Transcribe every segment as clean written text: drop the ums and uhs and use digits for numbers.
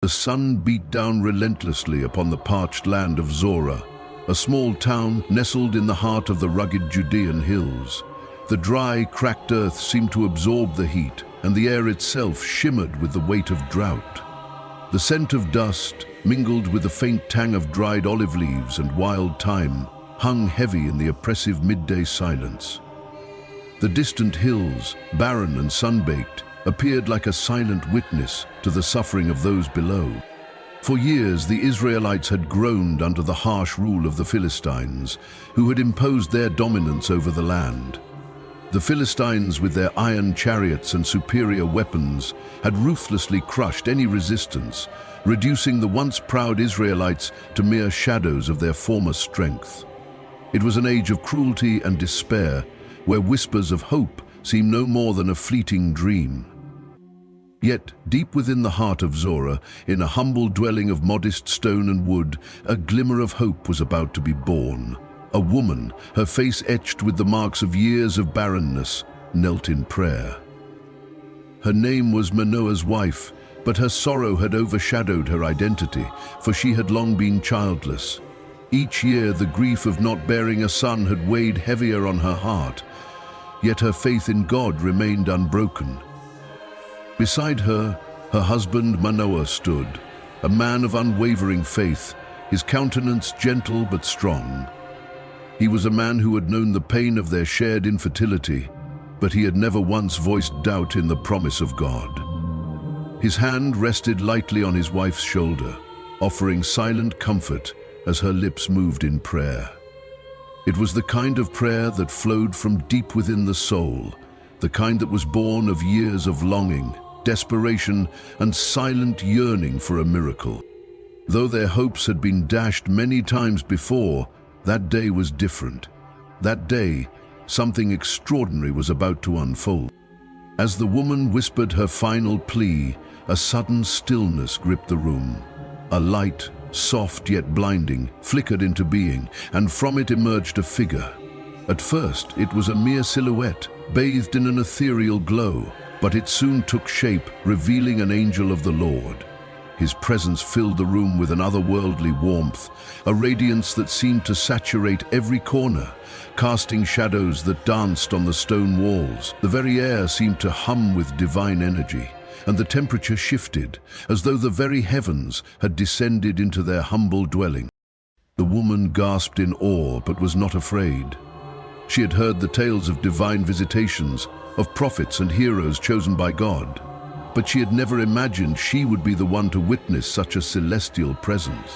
The sun beat down relentlessly upon the parched land of Zorah, a small town nestled in the heart of the rugged Judean hills. The dry, cracked earth seemed to absorb the heat, and the air itself shimmered with the weight of drought. The scent of dust, mingled with the faint tang of dried olive leaves and wild thyme, hung heavy in the oppressive midday silence. The distant hills, barren and sun-baked, appeared like a silent witness to the suffering of those below. For years, the Israelites had groaned under the harsh rule of the Philistines, who had imposed their dominance over the land. The Philistines, with their iron chariots and superior weapons, had ruthlessly crushed any resistance, reducing the once proud Israelites to mere shadows of their former strength. It was an age of cruelty and despair, where whispers of hope seemed no more than a fleeting dream. Yet, deep within the heart of Zorah, in a humble dwelling of modest stone and wood, a glimmer of hope was about to be born. A woman, her face etched with the marks of years of barrenness, knelt in prayer. Her name was Manoah's wife, but her sorrow had overshadowed her identity, for she had long been childless. Each year, the grief of not bearing a son had weighed heavier on her heart, yet her faith in God remained unbroken. Beside her, her husband Manoah stood, a man of unwavering faith, his countenance gentle but strong. He was a man who had known the pain of their shared infertility, but he had never once voiced doubt in the promise of God. His hand rested lightly on his wife's shoulder, offering silent comfort as her lips moved in prayer. It was the kind of prayer that flowed from deep within the soul, the kind that was born of years of longing, desperation, and silent yearning for a miracle. Though their hopes had been dashed many times before, that day was different. That day, something extraordinary was about to unfold. As the woman whispered her final plea, a sudden stillness gripped the room. A light, soft yet blinding, flickered into being, and from it emerged a figure. At first, it was a mere silhouette, bathed in an ethereal glow, but it soon took shape, revealing an angel of the Lord. His presence filled the room with an otherworldly warmth, a radiance that seemed to saturate every corner, casting shadows that danced on the stone walls. The very air seemed to hum with divine energy, and the temperature shifted, as though the very heavens had descended into their humble dwelling. The woman gasped in awe, but was not afraid. She had heard the tales of divine visitations, of prophets and heroes chosen by God, but she had never imagined she would be the one to witness such a celestial presence.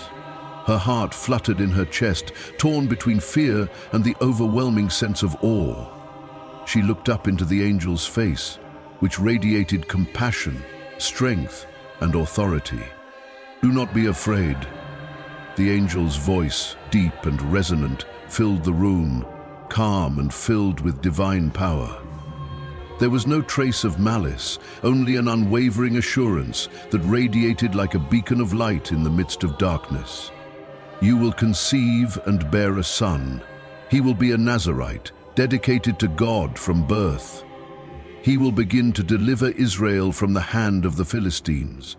Her heart fluttered in her chest, torn between fear and the overwhelming sense of awe. She looked up into the angel's face, which radiated compassion, strength, and authority. "Do not be afraid." The angel's voice, deep and resonant, filled the room, calm and filled with divine power. There was no trace of malice, only an unwavering assurance that radiated like a beacon of light in the midst of darkness. "You will conceive and bear a son. He will be a Nazirite, dedicated to God from birth. He will begin to deliver Israel from the hand of the Philistines."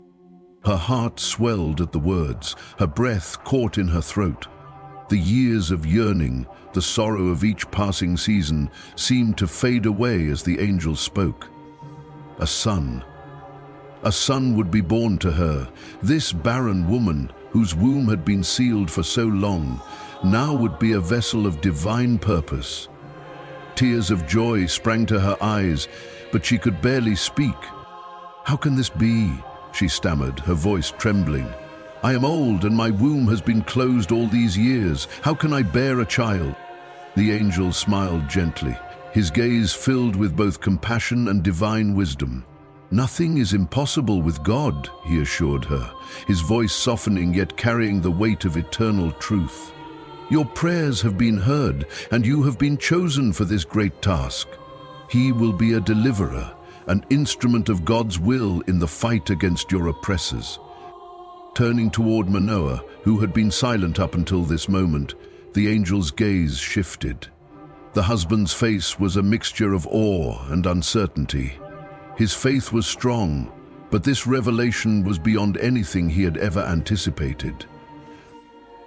Her heart swelled at the words, her breath caught in her throat. The years of yearning, the sorrow of each passing season, seemed to fade away as the angel spoke. A son. A son would be born to her. This barren woman, whose womb had been sealed for so long, now would be a vessel of divine purpose. Tears of joy sprang to her eyes, but she could barely speak. "How can this be?" she stammered, her voice trembling. "I am old and my womb has been closed all these years. How can I bear a child?" The angel smiled gently, his gaze filled with both compassion and divine wisdom. "Nothing is impossible with God," he assured her, his voice softening yet carrying the weight of eternal truth. "Your prayers have been heard, and you have been chosen for this great task. He will be a deliverer, an instrument of God's will in the fight against your oppressors." Turning toward Manoah, who had been silent up until this moment, the angel's gaze shifted. The husband's face was a mixture of awe and uncertainty. His faith was strong, But this revelation was beyond anything he had ever anticipated.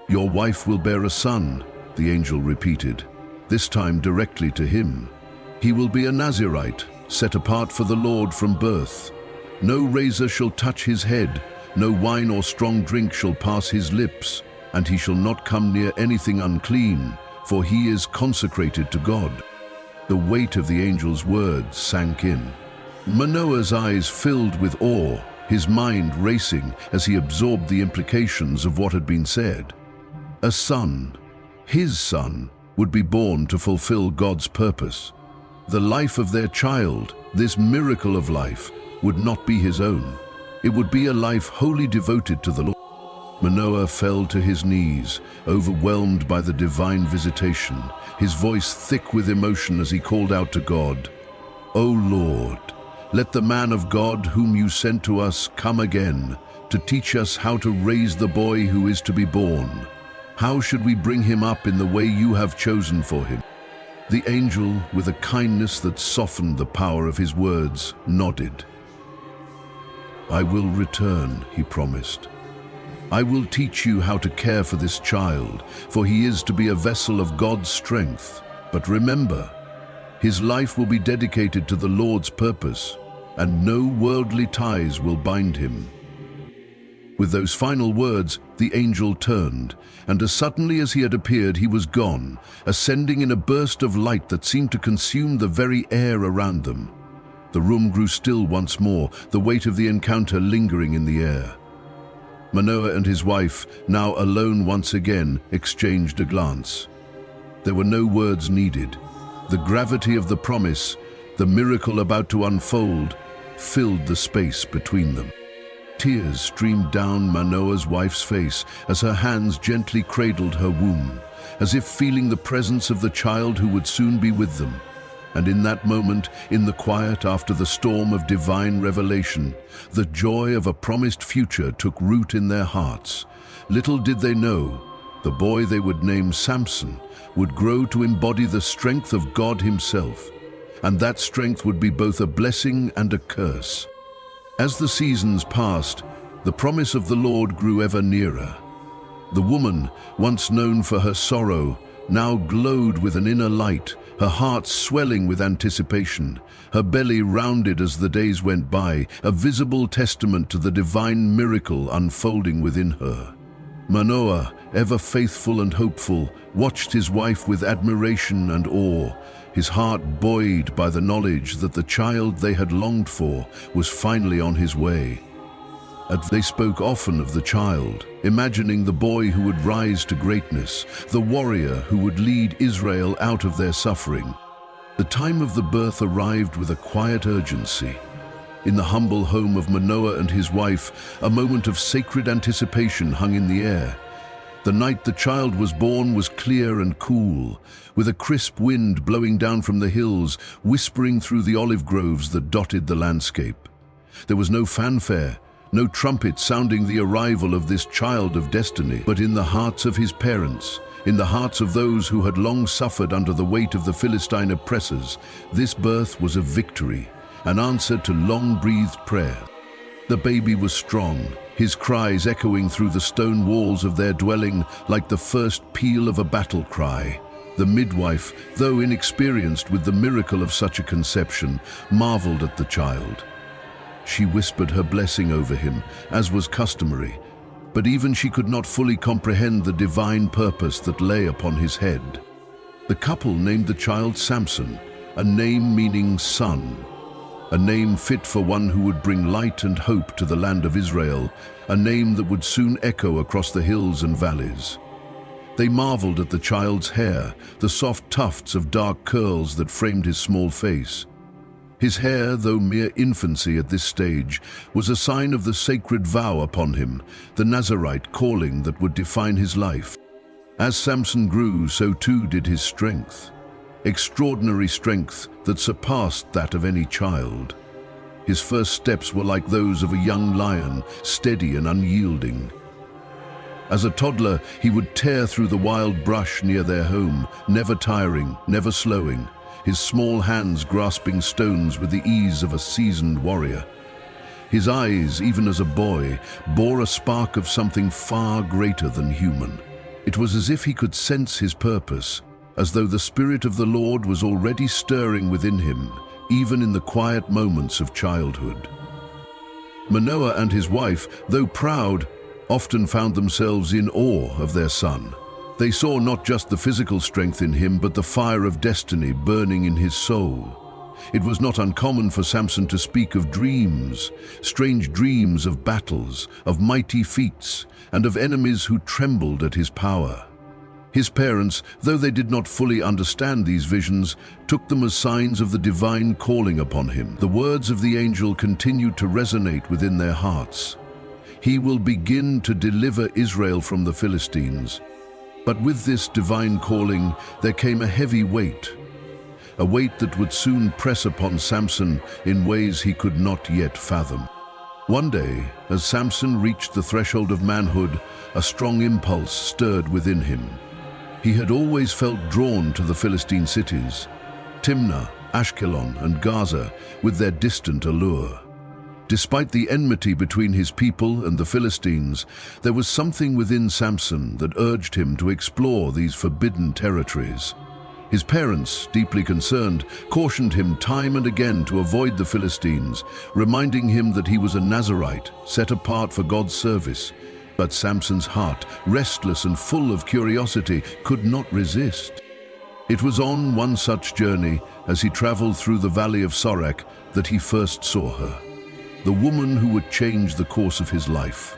"Your wife will bear a son," the angel repeated, this time directly to him. "He will be a Nazirite, set apart for the Lord from birth. No razor shall touch his head, no wine or strong drink shall pass his lips, and he shall not come near anything unclean, for he is consecrated to God." The weight of the angel's words sank in. Manoah's eyes filled with awe, his mind racing as he absorbed the implications of what had been said. A son, his son, would be born to fulfill God's purpose. The life of their child, this miracle of life, would not be his own. It would be a life wholly devoted to the Lord. Manoah fell to his knees, overwhelmed by the divine visitation, his voice thick with emotion as he called out to God, "O Lord, let the man of God whom you sent to us come again to teach us how to raise the boy who is to be born. How should we bring him up in the way you have chosen for him?" The angel, with a kindness that softened the power of his words, nodded. "I will return," he promised. "I will teach you how to care for this child, for he is to be a vessel of God's strength. But remember, his life will be dedicated to the Lord's purpose, and no worldly ties will bind him." With those final words, the angel turned, and as suddenly as he had appeared, he was gone, ascending in a burst of light that seemed to consume the very air around them. The room grew still once more, the weight of the encounter lingering in the air. Manoah and his wife, now alone once again, exchanged a glance. There were no words needed. The gravity of the promise, the miracle about to unfold, filled the space between them. Tears streamed down Manoah's wife's face as her hands gently cradled her womb, as if feeling the presence of the child who would soon be with them. And in that moment, in the quiet after the storm of divine revelation, the joy of a promised future took root in their hearts. Little did they know, the boy they would name Samson would grow to embody the strength of God himself, and that strength would be both a blessing and a curse. As the seasons passed, the promise of the Lord grew ever nearer. The woman, once known for her sorrow, now glowed with an inner light, her heart swelling with anticipation, her belly rounded as the days went by, a visible testament to the divine miracle unfolding within her. Manoah, ever faithful and hopeful, watched his wife with admiration and awe, his heart buoyed by the knowledge that the child they had longed for was finally on his way. And they spoke often of the child, imagining the boy who would rise to greatness, the warrior who would lead Israel out of their suffering. The time of the birth arrived with a quiet urgency. In the humble home of Manoah and his wife, a moment of sacred anticipation hung in the air. The night the child was born was clear and cool, with a crisp wind blowing down from the hills, whispering through the olive groves that dotted the landscape. There was no fanfare, no trumpet sounding the arrival of this child of destiny, but in the hearts of his parents, in the hearts of those who had long suffered under the weight of the Philistine oppressors, this birth was a victory, an answer to long-breathed prayer. The baby was strong, his cries echoing through the stone walls of their dwelling like the first peal of a battle cry. The midwife, though inexperienced with the miracle of such a conception, marveled at the child. She whispered her blessing over him, as was customary, but even she could not fully comprehend the divine purpose that lay upon his head. The couple named the child Samson, a name meaning son, a name fit for one who would bring light and hope to the land of Israel, a name that would soon echo across the hills and valleys. They marveled at the child's hair, the soft tufts of dark curls that framed his small face. His hair, though mere infancy at this stage, was a sign of the sacred vow upon him, the Nazirite calling that would define his life. As Samson grew, so too did his strength. Extraordinary strength that surpassed that of any child. His first steps were like those of a young lion, steady and unyielding. As a toddler, he would tear through the wild brush near their home, never tiring, never slowing, his small hands grasping stones with the ease of a seasoned warrior. His eyes, even as a boy, bore a spark of something far greater than human. It was as if he could sense his purpose, as though the Spirit of the Lord was already stirring within him, even in the quiet moments of childhood. Manoah and his wife, though proud, often found themselves in awe of their son. They saw not just the physical strength in him, but the fire of destiny burning in his soul. It was not uncommon for Samson to speak of dreams, strange dreams of battles, of mighty feats, and of enemies who trembled at his power. His parents, though they did not fully understand these visions, took them as signs of the divine calling upon him. The words of the angel continued to resonate within their hearts. He will begin to deliver Israel from the Philistines. But with this divine calling, there came a heavy weight, a weight that would soon press upon Samson in ways he could not yet fathom. One day, as Samson reached the threshold of manhood, a strong impulse stirred within him. He had always felt drawn to the Philistine cities, Timnah, Ashkelon, and Gaza, with their distant allure. Despite the enmity between his people and the Philistines, there was something within Samson that urged him to explore these forbidden territories. His parents, deeply concerned, cautioned him time and again to avoid the Philistines, reminding him that he was a Nazirite, set apart for God's service. But Samson's heart, restless and full of curiosity, could not resist. It was on one such journey, as he traveled through the valley of Sorek, that he first saw her, the woman who would change the course of his life.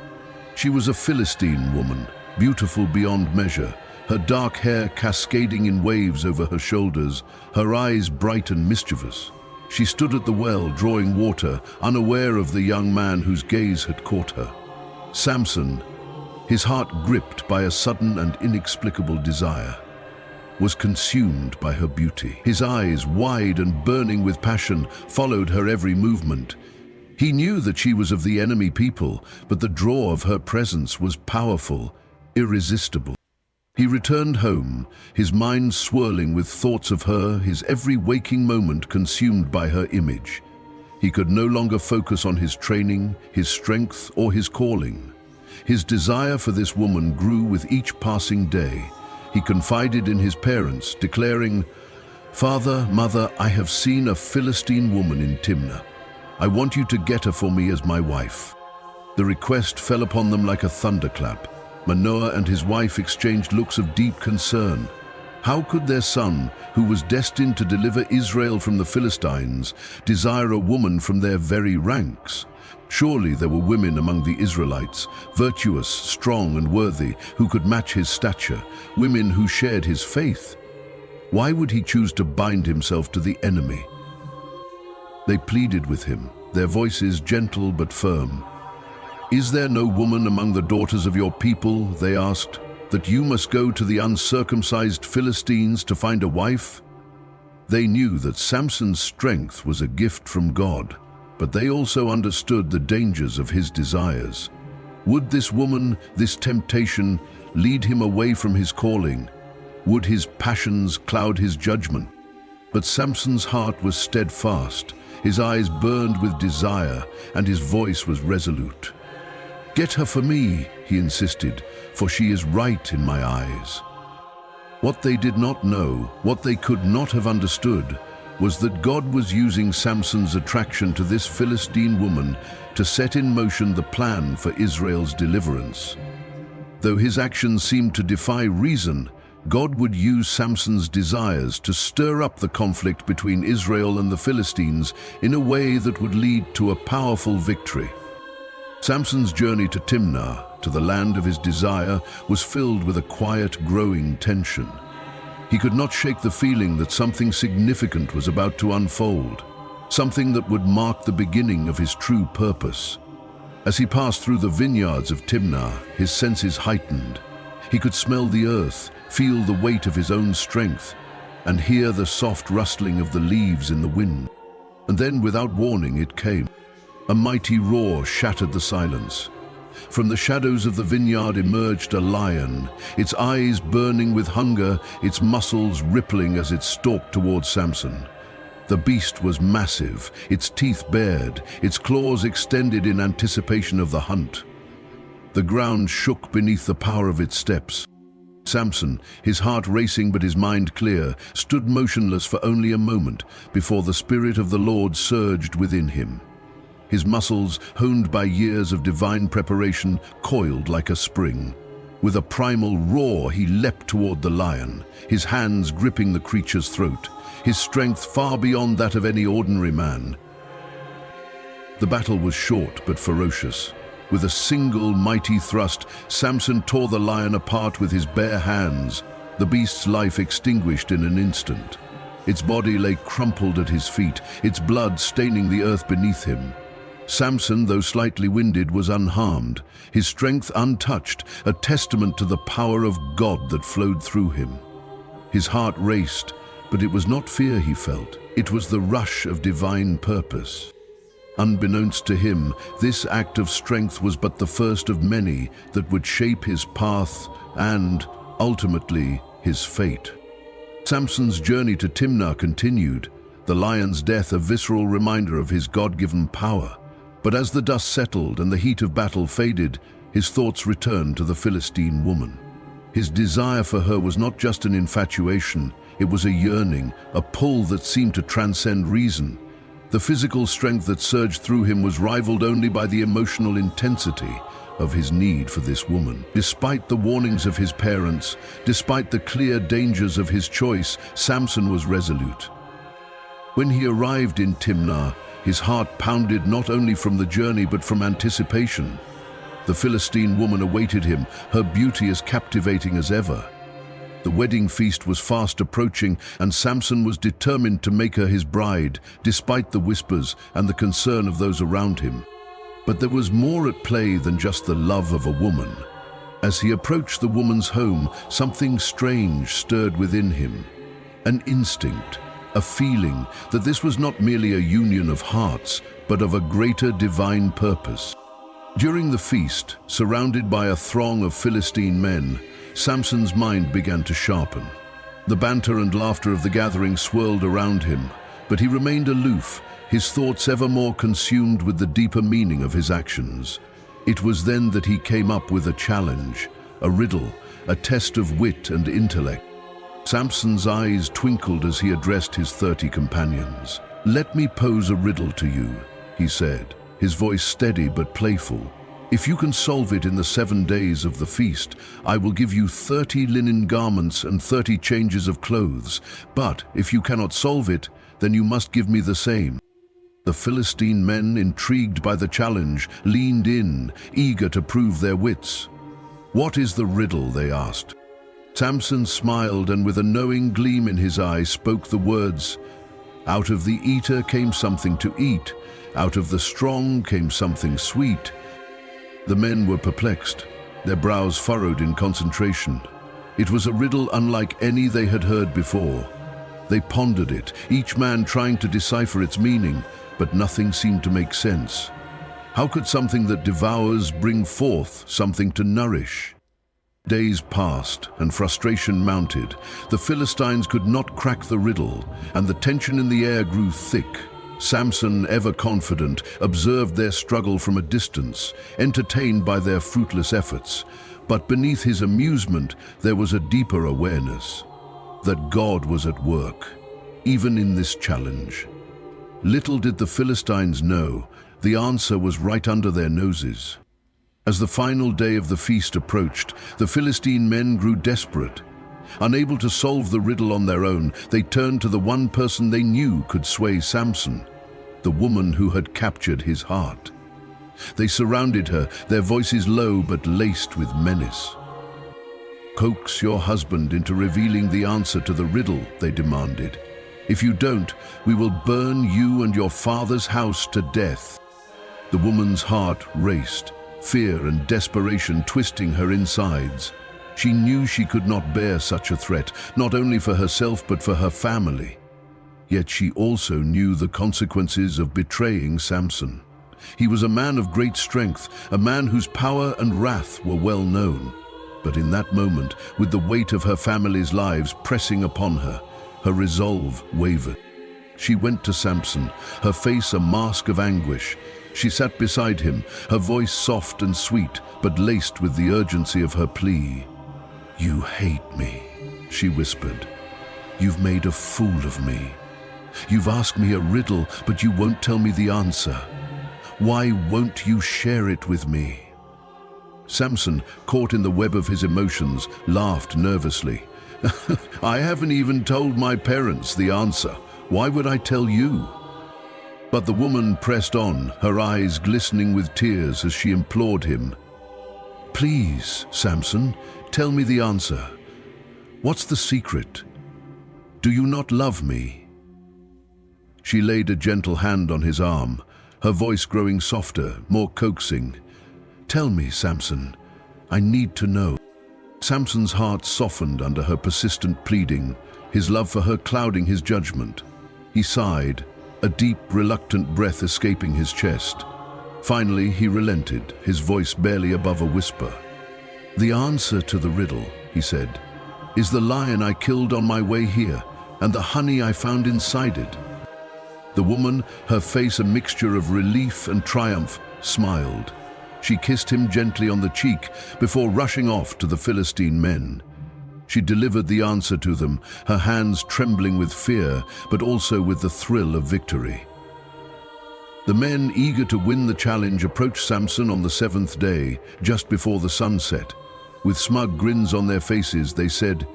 She was a Philistine woman, beautiful beyond measure, her dark hair cascading in waves over her shoulders, her eyes bright and mischievous. She stood at the well, drawing water, unaware of the young man whose gaze had caught her. Samson, his heart gripped by a sudden and inexplicable desire, was consumed by her beauty. His eyes, wide and burning with passion, followed her every movement. He knew that she was of the enemy people, but the draw of her presence was powerful, irresistible. He returned home, his mind swirling with thoughts of her, his every waking moment consumed by her image. He could no longer focus on his training, his strength, or his calling. His desire for this woman grew with each passing day. He confided in his parents, declaring, "Father, Mother, I have seen a Philistine woman in Timnah. I want you to get her for me as my wife." The request fell upon them like a thunderclap. Manoah and his wife exchanged looks of deep concern. How could their son, who was destined to deliver Israel from the Philistines, desire a woman from their very ranks? Surely there were women among the Israelites, virtuous, strong, and worthy, who could match his stature, women who shared his faith. Why would he choose to bind himself to the enemy? They pleaded with him, their voices gentle but firm. "Is there no woman among the daughters of your people," they asked, "that you must go to the uncircumcised Philistines to find a wife?" They knew that Samson's strength was a gift from God, but they also understood the dangers of his desires. Would this woman, this temptation, lead him away from his calling? Would his passions cloud his judgment? But Samson's heart was steadfast, his eyes burned with desire, and his voice was resolute. "Get her for me," he insisted, "for she is right in my eyes." What they did not know, what they could not have understood, was that God was using Samson's attraction to this Philistine woman to set in motion the plan for Israel's deliverance. Though his actions seemed to defy reason, God would use Samson's desires to stir up the conflict between Israel and the Philistines in a way that would lead to a powerful victory. Samson's journey to Timnah, to the land of his desire, was filled with a quiet, growing tension. He could not shake the feeling that something significant was about to unfold, something that would mark the beginning of his true purpose. As he passed through the vineyards of Timnah, his senses heightened. He could smell the earth, feel the weight of his own strength, and hear the soft rustling of the leaves in the wind. And then, without warning, it came. A mighty roar shattered the silence. From the shadows of the vineyard emerged a lion, its eyes burning with hunger, its muscles rippling as it stalked towards Samson. The beast was massive, its teeth bared, its claws extended in anticipation of the hunt. The ground shook beneath the power of its steps. Samson, his heart racing but his mind clear, stood motionless for only a moment before the Spirit of the Lord surged within him. His muscles, honed by years of divine preparation, coiled like a spring. With a primal roar, he leapt toward the lion, his hands gripping the creature's throat, his strength far beyond that of any ordinary man. The battle was short but ferocious. With a single mighty thrust, Samson tore the lion apart with his bare hands, the beast's life extinguished in an instant. Its body lay crumpled at his feet, its blood staining the earth beneath him. Samson, though slightly winded, was unharmed, his strength untouched, a testament to the power of God that flowed through him. His heart raced, but it was not fear he felt. It was the rush of divine purpose. Unbeknownst to him, this act of strength was but the first of many that would shape his path and, ultimately, his fate. Samson's journey to Timnah continued, the lion's death a visceral reminder of his God-given power. But as the dust settled and the heat of battle faded, his thoughts returned to the Philistine woman. His desire for her was not just an infatuation, it was a yearning, a pull that seemed to transcend reason. The physical strength that surged through him was rivaled only by the emotional intensity of his need for this woman. Despite the warnings of his parents, despite the clear dangers of his choice, Samson was resolute. When he arrived in Timnah, his heart pounded not only from the journey but from anticipation. The Philistine woman awaited him, her beauty as captivating as ever. The wedding feast was fast approaching, and Samson was determined to make her his bride, despite the whispers and the concern of those around him. But there was more at play than just the love of a woman. As he approached the woman's home, something strange stirred within him. An instinct, a feeling that this was not merely a union of hearts, but of a greater divine purpose. During the feast, surrounded by a throng of Philistine men, Samson's mind began to sharpen. The banter and laughter of the gathering swirled around him, but he remained aloof, his thoughts ever more consumed with the deeper meaning of his actions. It was then that he came up with a challenge, a riddle, a test of wit and intellect. Samson's eyes twinkled as he addressed his 30 companions. "Let me pose a riddle to you," he said, his voice steady but playful. "If you can solve it in the 7 days of the feast, I will give you 30 linen garments and 30 changes of clothes. But if you cannot solve it, then you must give me the same." The Philistine men, intrigued by the challenge, leaned in, eager to prove their wits. "What is the riddle?" they asked. Samson smiled and with a knowing gleam in his eye spoke the words, "Out of the eater came something to eat, out of the strong came something sweet." The men were perplexed, their brows furrowed in concentration. It was a riddle unlike any they had heard before. They pondered it, each man trying to decipher its meaning, but nothing seemed to make sense. How could something that devours bring forth something to nourish? Days passed and frustration mounted. The Philistines could not crack the riddle, and the tension in the air grew thick. Samson, ever confident, observed their struggle from a distance, entertained by their fruitless efforts. But beneath his amusement, there was a deeper awareness that God was at work, even in this challenge. Little did the Philistines know, the answer was right under their noses. As the final day of the feast approached, the Philistine men grew desperate. Unable to solve the riddle on their own, they turned to the one person they knew could sway Samson, the woman who had captured his heart. They surrounded her, their voices low but laced with menace. "Coax your husband into revealing the answer to the riddle," they demanded. "If you don't, we will burn you and your father's house to death." The woman's heart raced, fear and desperation twisting her insides. She knew she could not bear such a threat, not only for herself but for her family. Yet she also knew the consequences of betraying Samson. He was a man of great strength, a man whose power and wrath were well known. But in that moment, with the weight of her family's lives pressing upon her, her resolve wavered. She went to Samson, her face a mask of anguish. She sat beside him, her voice soft and sweet, but laced with the urgency of her plea. "You hate me," she whispered. "You've made a fool of me. You've asked me a riddle, but you won't tell me the answer. Why won't you share it with me?" Samson, caught in the web of his emotions, laughed nervously. "I haven't even told my parents the answer. Why would I tell you?" But the woman pressed on, her eyes glistening with tears as she implored him. "Please, Samson, tell me the answer. What's the secret? Do you not love me?" She laid a gentle hand on his arm, her voice growing softer, more coaxing. "Tell me, Samson. I need to know." Samson's heart softened under her persistent pleading, his love for her clouding his judgment. He sighed, a deep, reluctant breath escaping his chest. Finally, he relented, his voice barely above a whisper. "The answer to the riddle," he said, "is the lion I killed on my way here, and the honey I found inside it." The woman, her face a mixture of relief and triumph, smiled. She kissed him gently on the cheek before rushing off to the Philistine men. She delivered the answer to them, her hands trembling with fear, but also with the thrill of victory. The men, eager to win the challenge, approached Samson on the seventh day, just before the sun set. With smug grins on their faces, they said,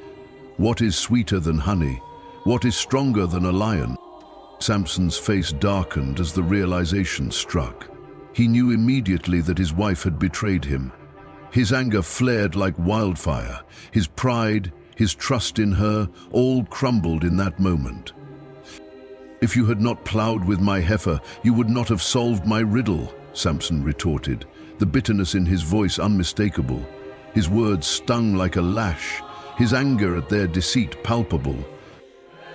"What is sweeter than honey? What is stronger than a lion?" Samson's face darkened as the realization struck. He knew immediately that his wife had betrayed him. His anger flared like wildfire. His pride, his trust in her, all crumbled in that moment. "If you had not plowed with my heifer, you would not have solved my riddle," Samson retorted, the bitterness in his voice unmistakable. His words stung like a lash, his anger at their deceit palpable.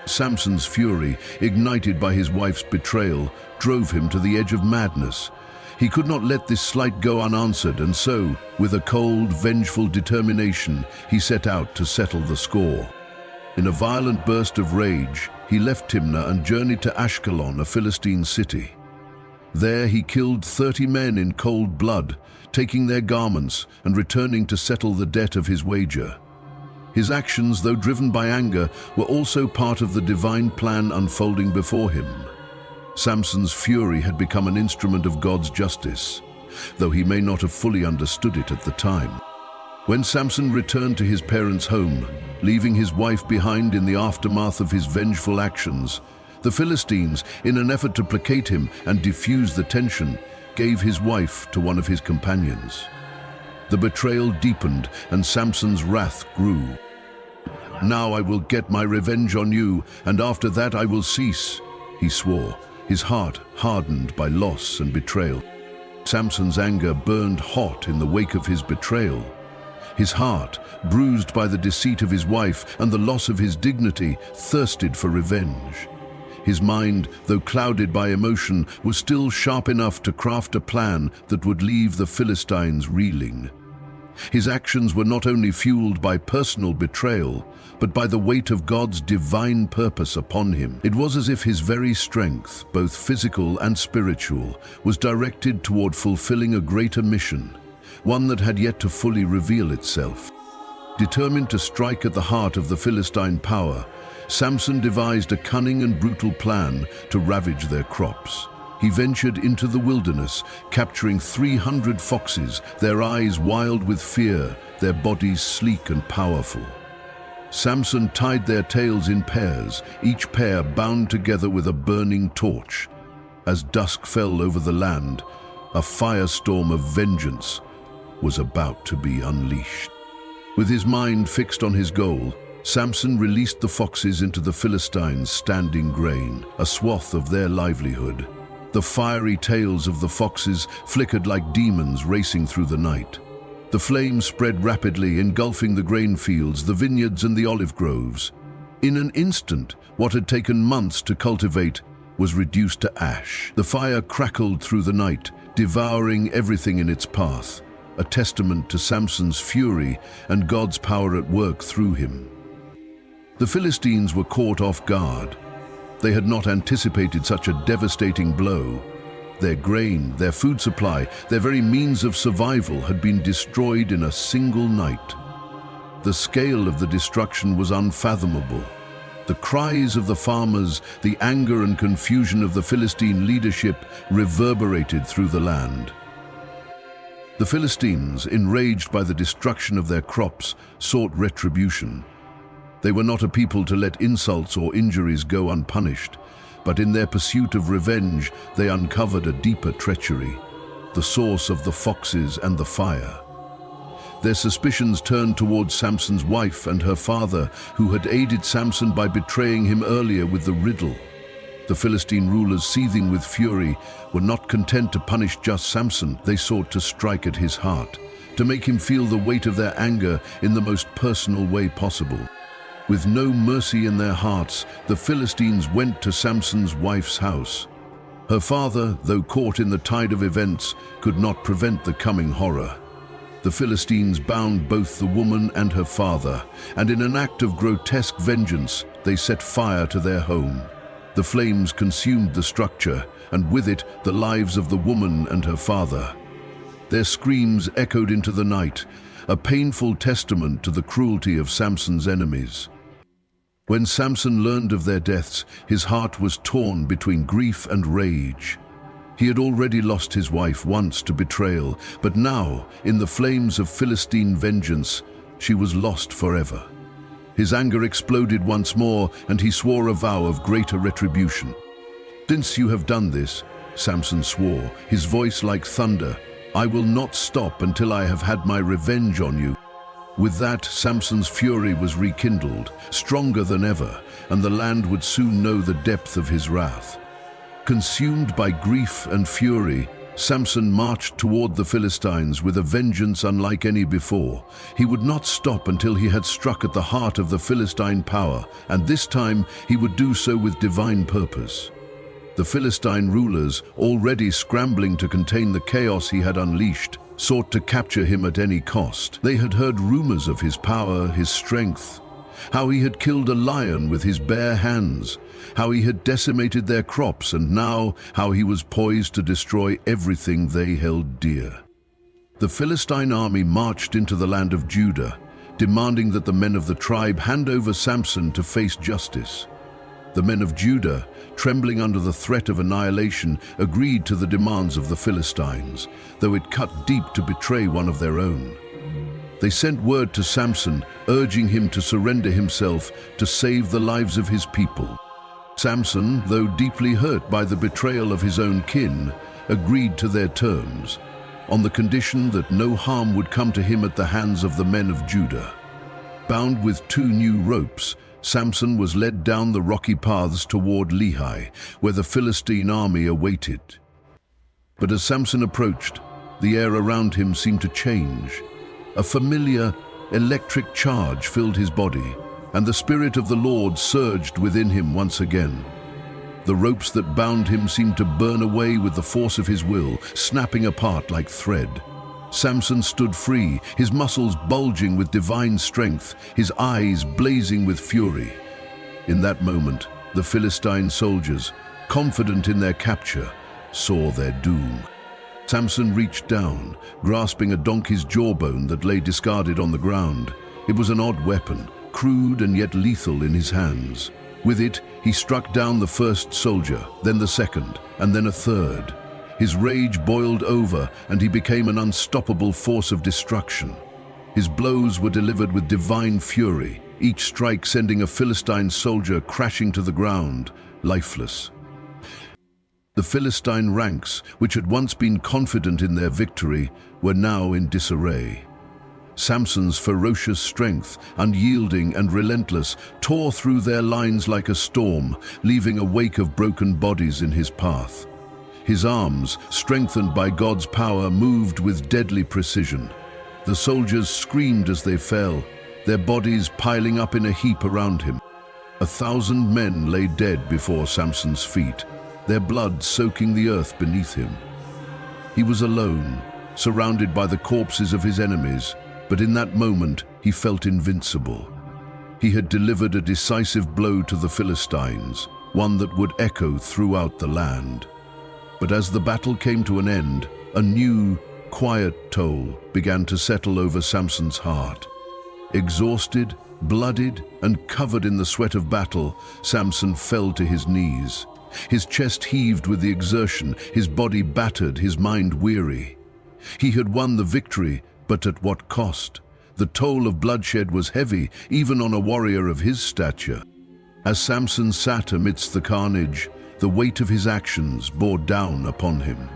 Samson's fury, ignited by his wife's betrayal, drove him to the edge of madness. He could not let this slight go unanswered, and so, with a cold, vengeful determination, he set out to settle the score. In a violent burst of rage, he left Timnah and journeyed to Ashkelon, a Philistine city. There he killed 30 men in cold blood, taking their garments and returning to settle the debt of his wager. His actions, though driven by anger, were also part of the divine plan unfolding before him. Samson's fury had become an instrument of God's justice, though he may not have fully understood it at the time. When Samson returned to his parents' home, leaving his wife behind in the aftermath of his vengeful actions, the Philistines, in an effort to placate him and diffuse the tension, gave his wife to one of his companions. The betrayal deepened and Samson's wrath grew. "Now I will get my revenge on you, and after that I will cease," he swore, his heart hardened by loss and betrayal. Samson's anger burned hot in the wake of his betrayal. His heart, bruised by the deceit of his wife and the loss of his dignity, thirsted for revenge. His mind, though clouded by emotion, was still sharp enough to craft a plan that would leave the Philistines reeling. His actions were not only fueled by personal betrayal, but by the weight of God's divine purpose upon him. It was as if his very strength, both physical and spiritual, was directed toward fulfilling a greater mission, one that had yet to fully reveal itself. Determined to strike at the heart of the Philistine power, Samson devised a cunning and brutal plan to ravage their crops. He ventured into the wilderness, capturing 300 foxes, their eyes wild with fear, their bodies sleek and powerful. Samson tied their tails in pairs, each pair bound together with a burning torch. As dusk fell over the land, a firestorm of vengeance was about to be unleashed. With his mind fixed on his goal, Samson released the foxes into the Philistines' standing grain, a swath of their livelihood. The fiery tails of the foxes flickered like demons racing through the night. The flames spread rapidly, engulfing the grain fields, the vineyards and the olive groves. In an instant, what had taken months to cultivate was reduced to ash. The fire crackled through the night, devouring everything in its path, a testament to Samson's fury and God's power at work through him. The Philistines were caught off guard. They had not anticipated such a devastating blow. Their grain, their food supply, their very means of survival had been destroyed in a single night. The scale of the destruction was unfathomable. The cries of the farmers, the anger and confusion of the Philistine leadership reverberated through the land. The Philistines, enraged by the destruction of their crops, sought retribution. They were not a people to let insults or injuries go unpunished, but in their pursuit of revenge, they uncovered a deeper treachery, the source of the foxes and the fire. Their suspicions turned towards Samson's wife and her father, who had aided Samson by betraying him earlier with the riddle. The Philistine rulers, seething with fury, were not content to punish just Samson. They sought to strike at his heart, to make him feel the weight of their anger in the most personal way possible. With no mercy in their hearts, the Philistines went to Samson's wife's house. Her father, though caught in the tide of events, could not prevent the coming horror. The Philistines bound both the woman and her father, and in an act of grotesque vengeance, they set fire to their home. The flames consumed the structure, and with it the lives of the woman and her father. Their screams echoed into the night, a painful testament to the cruelty of Samson's enemies. When Samson learned of their deaths, his heart was torn between grief and rage. He had already lost his wife once to betrayal, but now, in the flames of Philistine vengeance, she was lost forever. His anger exploded once more, and he swore a vow of greater retribution. "Since you have done this," Samson swore, his voice like thunder, "I will not stop until I have had my revenge on you." With that, Samson's fury was rekindled, stronger than ever, and the land would soon know the depth of his wrath. Consumed by grief and fury, Samson marched toward the Philistines with a vengeance unlike any before. He would not stop until he had struck at the heart of the Philistine power, and this time he would do so with divine purpose. The Philistine rulers, already scrambling to contain the chaos he had unleashed, sought to capture him at any cost. They had heard rumors of his power, his strength, how he had killed a lion with his bare hands, how he had decimated their crops, and now how he was poised to destroy everything they held dear. The Philistine army marched into the land of Judah, demanding that the men of the tribe hand over Samson to face justice. The men of Judah, trembling under the threat of annihilation, agreed to the demands of the Philistines, though it cut deep to betray one of their own. They sent word to Samson, urging him to surrender himself to save the lives of his people. Samson, though deeply hurt by the betrayal of his own kin, agreed to their terms, on the condition that no harm would come to him at the hands of the men of Judah. Bound with 2 new ropes, Samson was led down the rocky paths toward Lehi, where the Philistine army awaited. But as Samson approached, the air around him seemed to change. A familiar, electric charge filled his body, and the Spirit of the Lord surged within him once again. The ropes that bound him seemed to burn away with the force of his will, snapping apart like thread. Samson stood free, his muscles bulging with divine strength, his eyes blazing with fury. In that moment, the Philistine soldiers, confident in their capture, saw their doom. Samson reached down, grasping a donkey's jawbone that lay discarded on the ground. It was an odd weapon, crude and yet lethal in his hands. With it, he struck down the first soldier, then the second, and then a third. His rage boiled over, and he became an unstoppable force of destruction. His blows were delivered with divine fury, each strike sending a Philistine soldier crashing to the ground, lifeless. The Philistine ranks, which had once been confident in their victory, were now in disarray. Samson's ferocious strength, unyielding and relentless, tore through their lines like a storm, leaving a wake of broken bodies in his path. His arms, strengthened by God's power, moved with deadly precision. The soldiers screamed as they fell, their bodies piling up in a heap around him. 1,000 men lay dead before Samson's feet, their blood soaking the earth beneath him. He was alone, surrounded by the corpses of his enemies, but in that moment he felt invincible. He had delivered a decisive blow to the Philistines, one that would echo throughout the land. But as the battle came to an end, a new, quiet toll began to settle over Samson's heart. Exhausted, bloodied, and covered in the sweat of battle, Samson fell to his knees. His chest heaved with the exertion, his body battered, his mind weary. He had won the victory, but at what cost? The toll of bloodshed was heavy, even on a warrior of his stature. As Samson sat amidst the carnage, the weight of his actions bore down upon him.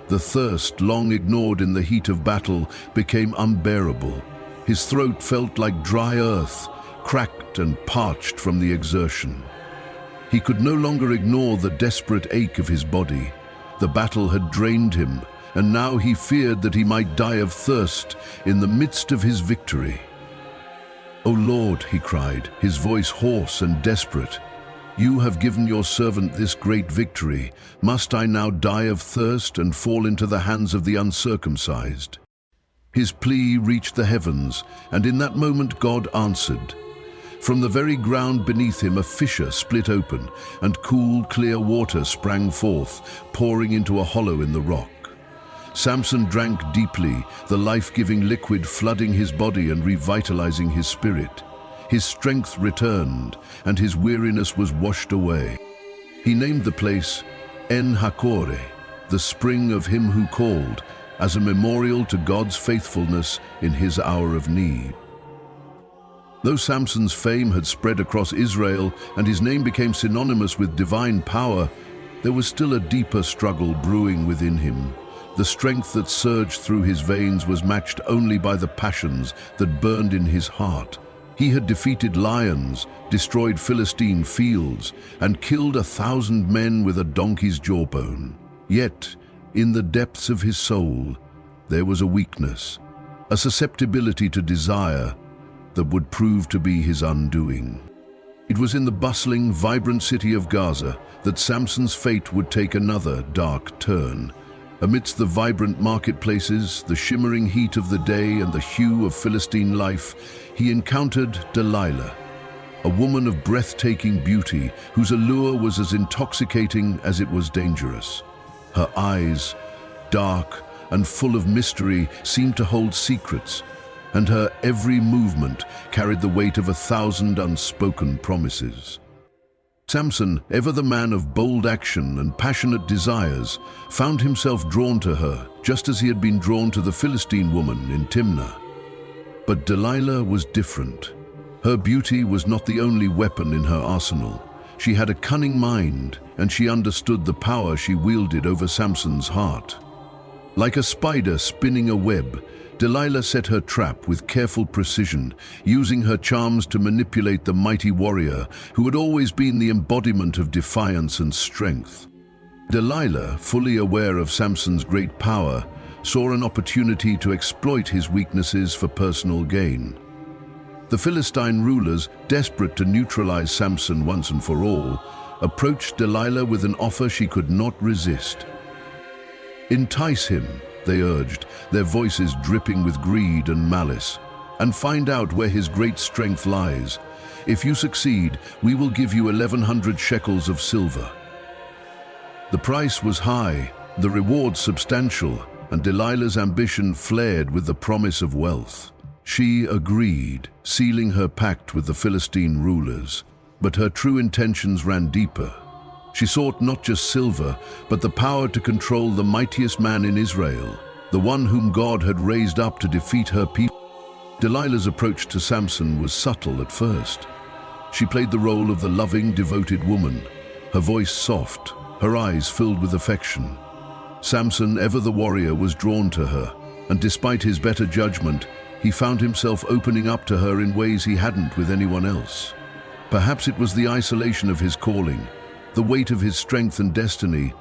The thirst, long ignored in the heat of battle, became unbearable. His throat felt like dry earth, cracked and parched from the exertion. He could no longer ignore the desperate ache of his body. The battle had drained him, and now he feared that he might die of thirst in the midst of his victory. "O Lord," he cried, his voice hoarse and desperate, "you have given your servant this great victory. Must I now die of thirst and fall into the hands of the uncircumcised?" His plea reached the heavens, and in that moment God answered. From the very ground beneath him a fissure split open, and cool, clear water sprang forth, pouring into a hollow in the rock. Samson drank deeply, the life-giving liquid flooding his body and revitalizing his spirit. His strength returned, and his weariness was washed away. He named the place En Hakore, the spring of him who called, as a memorial to God's faithfulness in his hour of need. Though Samson's fame had spread across Israel and his name became synonymous with divine power, there was still a deeper struggle brewing within him. The strength that surged through his veins was matched only by the passions that burned in his heart. He had defeated lions, destroyed Philistine fields, and killed 1,000 men with a donkey's jawbone. Yet, in the depths of his soul, there was a weakness, a susceptibility to desire that would prove to be his undoing. It was in the bustling, vibrant city of Gaza that Samson's fate would take another dark turn. Amidst the vibrant marketplaces, the shimmering heat of the day, and the hue of Philistine life, he encountered Delilah, a woman of breathtaking beauty whose allure was as intoxicating as it was dangerous. Her eyes, dark and full of mystery, seemed to hold secrets, and her every movement carried the weight of 1,000 unspoken promises. Samson, ever the man of bold action and passionate desires, found himself drawn to her, just as he had been drawn to the Philistine woman in Timnah. But Delilah was different. Her beauty was not the only weapon in her arsenal. She had a cunning mind, and she understood the power she wielded over Samson's heart. Like a spider spinning a web, Delilah set her trap with careful precision, using her charms to manipulate the mighty warrior who had always been the embodiment of defiance and strength. Delilah, fully aware of Samson's great power, saw an opportunity to exploit his weaknesses for personal gain. The Philistine rulers, desperate to neutralize Samson once and for all, approached Delilah with an offer she could not resist. "Entice him," they urged, their voices dripping with greed and malice, "and find out where his great strength lies. If you succeed, we will give you 1,100 shekels of silver." The price was high, the reward substantial, and Delilah's ambition flared with the promise of wealth. She agreed, sealing her pact with the Philistine rulers, but her true intentions ran deeper. She sought not just silver, but the power to control the mightiest man in Israel, the one whom God had raised up to defeat her people. Delilah's approach to Samson was subtle at first. She played the role of the loving, devoted woman, her voice soft, her eyes filled with affection. Samson, ever the warrior, was drawn to her, and despite his better judgment, he found himself opening up to her in ways he hadn't with anyone else. Perhaps it was the isolation of his calling, the weight of his strength and destiny,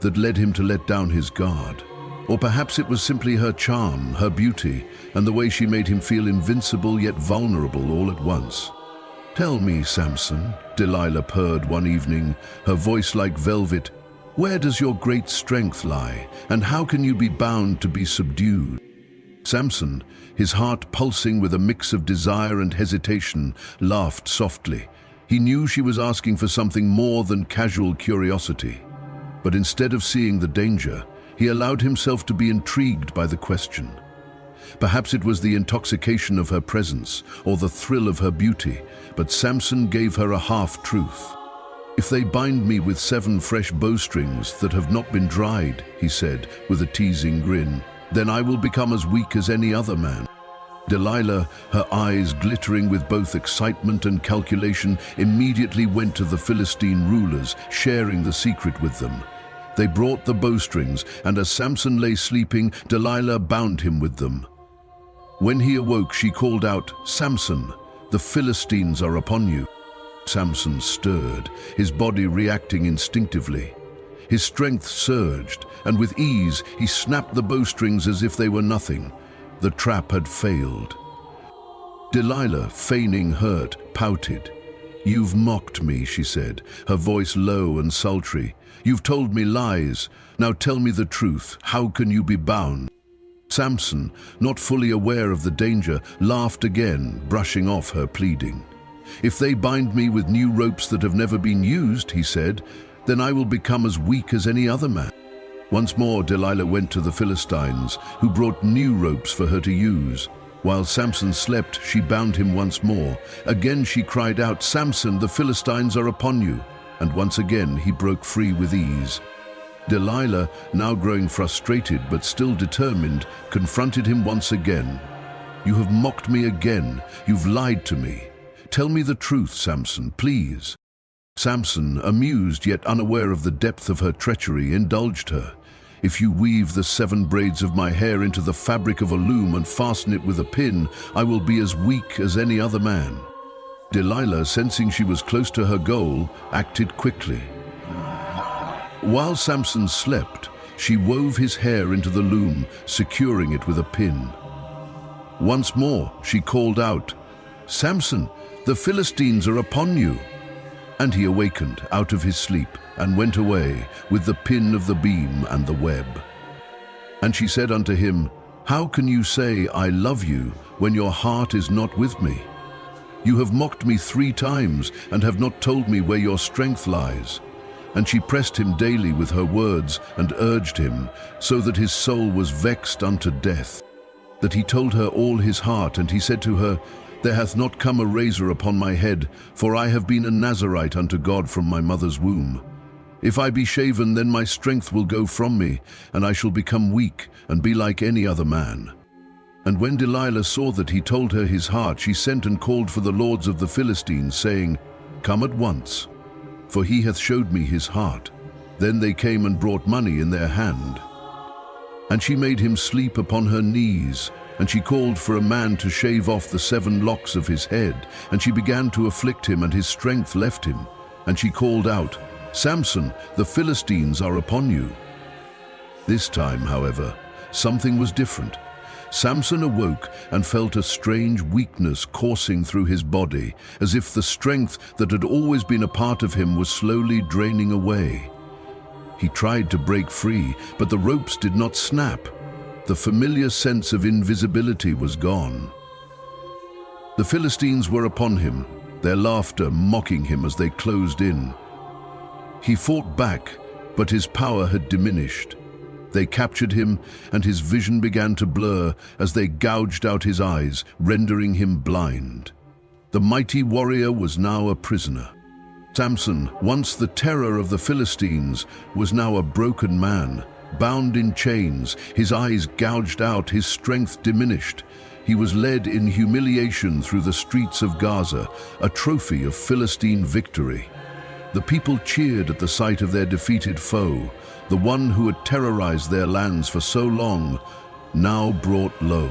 that led him to let down his guard. Or perhaps it was simply her charm, her beauty, and the way she made him feel invincible yet vulnerable all at once. "Tell me, Samson," Delilah purred one evening, her voice like velvet, "where does your great strength lie, and how can you be bound to be subdued?" Samson, his heart pulsing with a mix of desire and hesitation, laughed softly. He knew she was asking for something more than casual curiosity. But instead of seeing the danger, he allowed himself to be intrigued by the question. Perhaps it was the intoxication of her presence or the thrill of her beauty, but Samson gave her a half-truth. "If they bind me with 7 fresh bowstrings that have not been dried," he said with a teasing grin, "then I will become as weak as any other man." Delilah, her eyes glittering with both excitement and calculation, immediately went to the Philistine rulers, sharing the secret with them. They brought the bowstrings, and as Samson lay sleeping, Delilah bound him with them. When he awoke, she called out, "Samson, the Philistines are upon you." Samson stirred, his body reacting instinctively. His strength surged, and with ease he snapped the bowstrings as if they were nothing. The trap had failed. Delilah, feigning hurt, pouted. "You've mocked me," she said, her voice low and sultry. "You've told me lies. Now tell me the truth. How can you be bound?" Samson, not fully aware of the danger, laughed again, brushing off her pleading. "If they bind me with new ropes that have never been used," he said, "then I will become as weak as any other man." Once more Delilah went to the Philistines, who brought new ropes for her to use. While Samson slept, she bound him once more. Again she cried out, "Samson, the Philistines are upon you." And once again he broke free with ease. Delilah, now growing frustrated but still determined, confronted him once again. "You have mocked me again. You've lied to me. Tell me the truth, Samson, please." Samson, amused yet unaware of the depth of her treachery, indulged her. "If you weave the 7 braids of my hair into the fabric of a loom and fasten it with a pin, I will be as weak as any other man." Delilah, sensing she was close to her goal, acted quickly. While Samson slept, she wove his hair into the loom, securing it with a pin. Once more, she called out, "Samson, the Philistines are upon you." And he awakened out of his sleep and went away with the pin of the beam and the web. And she said unto him, "How can you say, 'I love you,' when your heart is not with me? You have mocked me 3 times and have not told me where your strength lies." And she pressed him daily with her words and urged him, so that his soul was vexed unto death. That he told her all his heart, and he said to her, "There hath not come a razor upon my head, for I have been a Nazirite unto God from my mother's womb. If I be shaven, then my strength will go from me, and I shall become weak and be like any other man." And when Delilah saw that he told her his heart, she sent and called for the lords of the Philistines, saying, "Come at once, for he hath showed me his heart." Then they came and brought money in their hand. And she made him sleep upon her knees, and she called for a man to shave off the 7 locks of his head, and she began to afflict him, and his strength left him. And she called out, "Samson, the Philistines are upon you." This time, however, something was different. Samson awoke and felt a strange weakness coursing through his body, as if the strength that had always been a part of him was slowly draining away. He tried to break free, but the ropes did not snap. The familiar sense of invisibility was gone. The Philistines were upon him, their laughter mocking him as they closed in. He fought back, but his power had diminished. They captured him, and his vision began to blur as they gouged out his eyes, rendering him blind. The mighty warrior was now a prisoner. Samson, once the terror of the Philistines, was now a broken man, bound in chains, his eyes gouged out, his strength diminished. He was led in humiliation through the streets of Gaza, a trophy of Philistine victory. The people cheered at the sight of their defeated foe, the one who had terrorized their lands for so long, now brought low.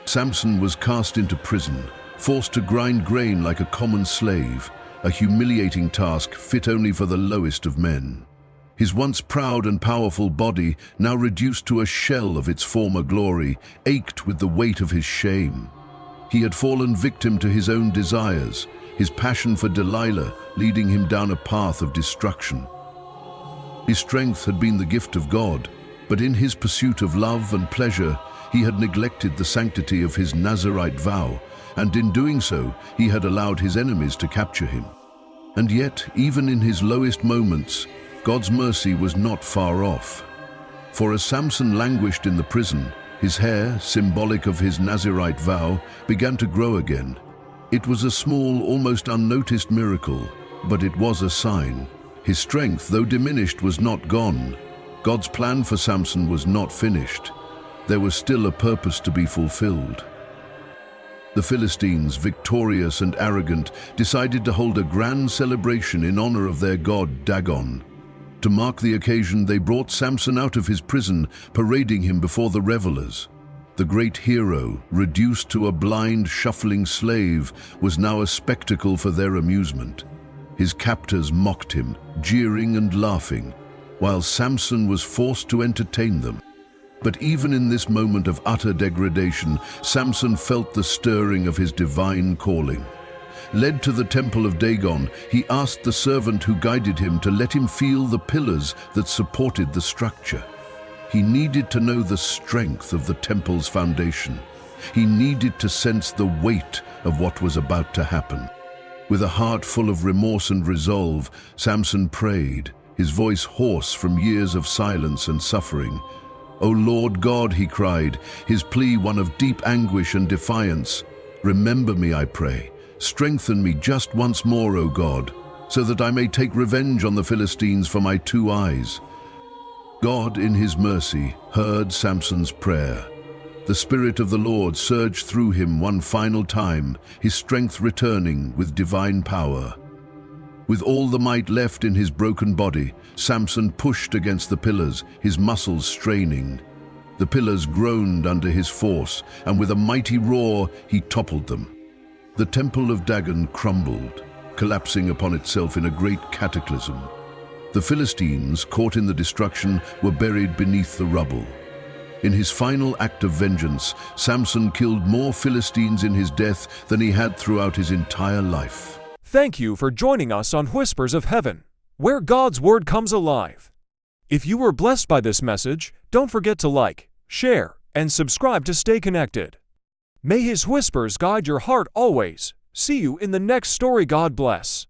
Samson was cast into prison, forced to grind grain like a common slave, a humiliating task fit only for the lowest of men. His once proud and powerful body, now reduced to a shell of its former glory, ached with the weight of his shame. He had fallen victim to his own desires, his passion for Delilah leading him down a path of destruction. His strength had been the gift of God, but in his pursuit of love and pleasure, he had neglected the sanctity of his Nazirite vow, and in doing so, he had allowed his enemies to capture him. And yet, even in his lowest moments, God's mercy was not far off. For as Samson languished in the prison, his hair, symbolic of his Nazirite vow, began to grow again. It was a small, almost unnoticed miracle, but it was a sign. His strength, though diminished, was not gone. God's plan for Samson was not finished. There was still a purpose to be fulfilled. The Philistines, victorious and arrogant, decided to hold a grand celebration in honor of their god Dagon. To mark the occasion, they brought Samson out of his prison, parading him before the revelers. The great hero, reduced to a blind, shuffling slave, was now a spectacle for their amusement. His captors mocked him, jeering and laughing, while Samson was forced to entertain them. But even in this moment of utter degradation, Samson felt the stirring of his divine calling. Led to the temple of Dagon, he asked the servant who guided him to let him feel the pillars that supported the structure. He needed to know the strength of the temple's foundation. He needed to sense the weight of what was about to happen. With a heart full of remorse and resolve, Samson prayed, his voice hoarse from years of silence and suffering. "O Lord God," he cried, his plea one of deep anguish and defiance, "remember me, I pray. Strengthen me just once more, O God, so that I may take revenge on the Philistines for my 2 eyes." God, in his mercy, heard Samson's prayer. The Spirit of the Lord surged through him one final time, his strength returning with divine power. With all the might left in his broken body, Samson pushed against the pillars, his muscles straining. The pillars groaned under his force, and with a mighty roar, he toppled them. The temple of Dagon crumbled, collapsing upon itself in a great cataclysm. The Philistines, caught in the destruction, were buried beneath the rubble. In his final act of vengeance, Samson killed more Philistines in his death than he had throughout his entire life. Thank you for joining us on Whispers of Heaven, where God's Word comes alive. If you were blessed by this message, don't forget to like, share, and subscribe to stay connected. May His whispers guide your heart always. See you in the next story. God bless.